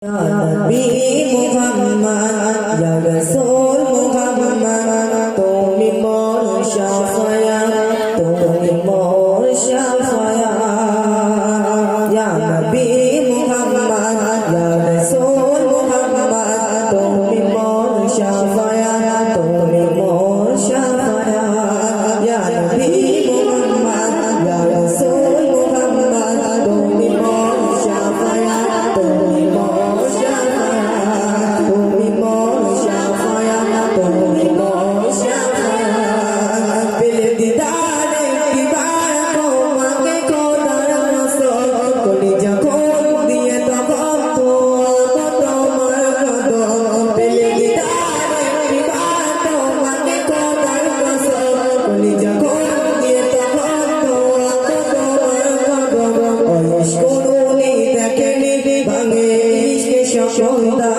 Ya Nabi Muhammad, Ya Rasul Muhammad, তুমি মোর শাফায়াত, তুমি মোর Shafayat. Ya Nabi Muhammad, Ya Rasul Muhammad, তুমি মোর শাফায়াত, তুমি মোর Shafayat. Ya Nabi Muhammad, Ya Rasul Muhammad, তুমি মোর শাফায়াত, তুমি মোর শাফায়াত, তুমি মোর শাফায়াত, তুমি মোর শাফায়াত। পেলে দিদারে দিবার তোমাকে খোদার কসম, কলিজা খোল দিয়ে তখন তোমার কদম। পেলে দিদারে দিবার তোমাকে খোদার কসম, কলিজা খোল দিয়ে তখন তোমার কদম। ইশক করুনি দেখেনি ভাঙে ইশকে সন্ধ্যা।